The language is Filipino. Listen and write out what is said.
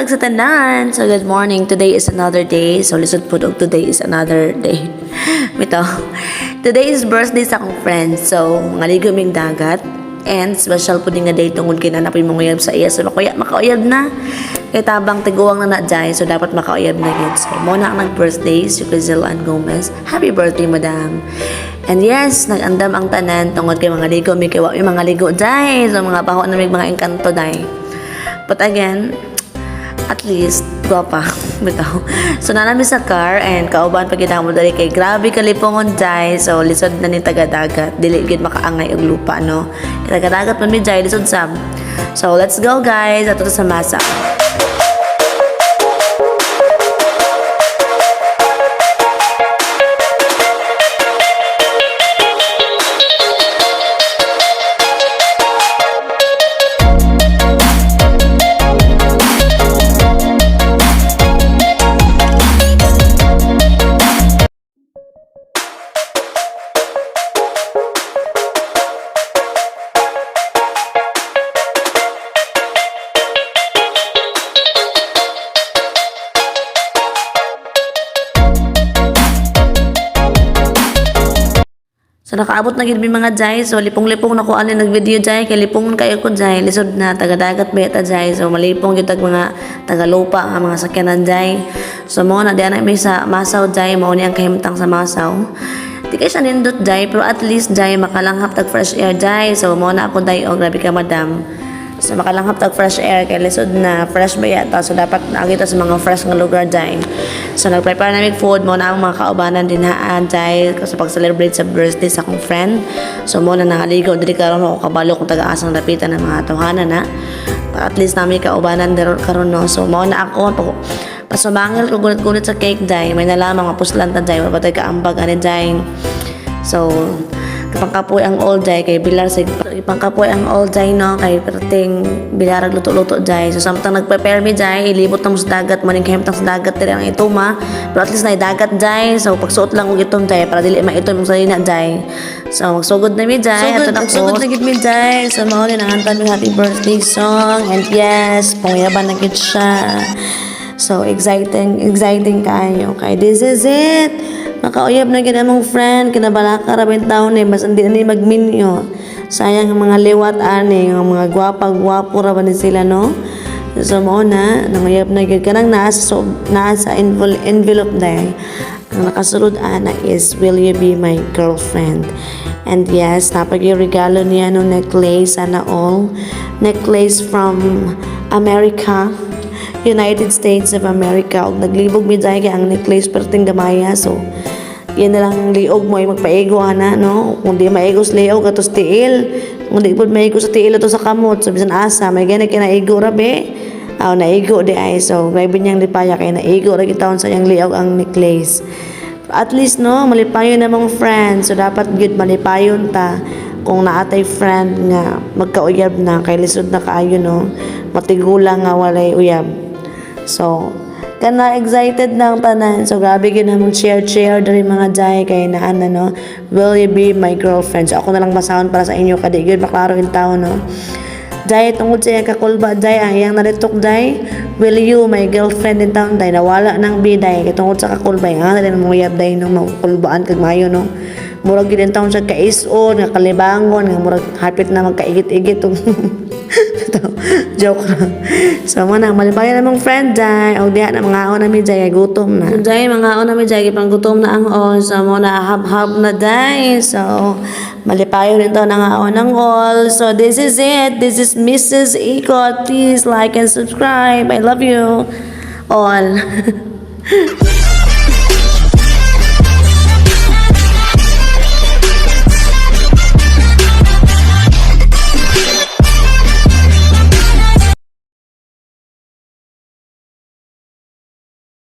buntag sa tanan. So good morning. Today is another day. So lisod po og today is another day. Bitaw. Today is birthday sa akong friend. So ngaligo mig dagat. And special po din nga day tungod kay nanapin mo nguyab sa iya. So makauyab na. Kay tabang tiguang na jay. So dapat makauyab na yun. So mo na ang nag-birthday si Crizel Ann Gomez. Happy birthday, madam. And yes, nag-andam ang tanan tungod kay mga ligo. May kiwa may mga ligo jay. So mga baho na may mga engkanto day. But again, at least, guwapa. Bitaw. So, nanami sa car and kauban pag mo dali kay grabe kalipungon jay. So, lisod na ni taga-dagat. Dili gid makaangay og lupa, no? Taga-dagat man mi jay, lisod sam. So, let's go guys. Ato sa masa. So nakaabot na gid mi mga jay. So lipong-lipong na ko ani nag-video jay kay lipong kayo ko jay. Lisod na taga-dagat beta jay. So malipong gyud tag mga taga-lupa nga mga sakyanan jay. So mo na diana may sa Masaw jay, mao ni ang kahimtang sa Masaw. Di kay siya nindot jay pero at least jay makalanghap tag fresh air jay. So mo na ako day og grabe ka madam. So makalanghap tag fresh air kay lisod na fresh ba yata. So dapat naagita sa mga fresh nga lugar jay. So nag-prepare na mig food mo na ang mga kaubanan din haan jay sa pag-celebrate sa birthday sa akong friend. So mo na nakaligo diri karon ako kabalo kung taga-asang dapitan ng mga tawhanan na. At least nami kaubanan karon no. So mo na ako pasumangil ko gunit-gunit sa cake jay. May nalamang mga puslan ta jay wala ka ambag ani jay. So pangkapoy ang all jay kay bilar sa pangkapoy ang all jay no kay perting bilarag luto-luto jay. So samtang nagprepare mi jay ilibot na mo sa dagat maning kahimtang sa dagat diri ang ituma pero at least na dagat jay. So pagsuot lang og itom jay para dili maitom sa salina jay. So magsugod na mi jay ato na sugod na gid mi jay. So mao ni nangantan mi happy birthday song and yes pangyaban na gid siya. So exciting kayo. Okay, this is it. Makauyab na gid among friend kinabalaka ra ben taon ni mas hindi ni magminyo. Sayang ang mga liwat ani, ang mga gwapa-gwapo ra ba ni sila no. So mo na nanguyab na gid kanang nasa envelope day. Ang nakasulod ana is will you be my girlfriend? And yes, napag-regalo niya no necklace sana all. Necklace from America. United States of America. Og naglibog mi dai kay ang necklace perting gamaya. So yan na lang liog mo ay magpaigo ana no. Kung di maigos liog atos tiil. Kung di pud maigos sa tiil ato sa kamot. So bisan asa may gani kinaigo ra be. Aw naigo di ay. So may binyang lipaya kay naigo ra gitawon sa yang liog ang necklace. At least no malipayon na mga friends. So dapat gud malipayon ta kung naatay friend nga magkauyab na kay lisod na kaayo no. Matigulang nga walay uyab. So, kana excited na ang tanan. So, grabe gid namong share dari mga jay kay naan no. Will you be my girlfriend? So, ako na lang basahon para sa inyo kadi gyud maklaro in taon no. Jay tungod sa iyang kakulba jay ang iyang naritok jay. Will you my girlfriend in town jay nawala nang biday kay tungod sa kakulba nga na mo uyab day no makulbaan kag mayo no. Murag gid in taon sa kaison nga kalibangon nga murag hapit na magkaigit-igit joke lang. So mo na malipayan namang friend jay og diha na mga na mi jay gutom na. Jay mga na mi jay pang gutom na ang on. So mo na hab na jay. So malipayon ito na nga ng all. So this is it. This is Mrs. Ikot. Please like and subscribe. I love you all.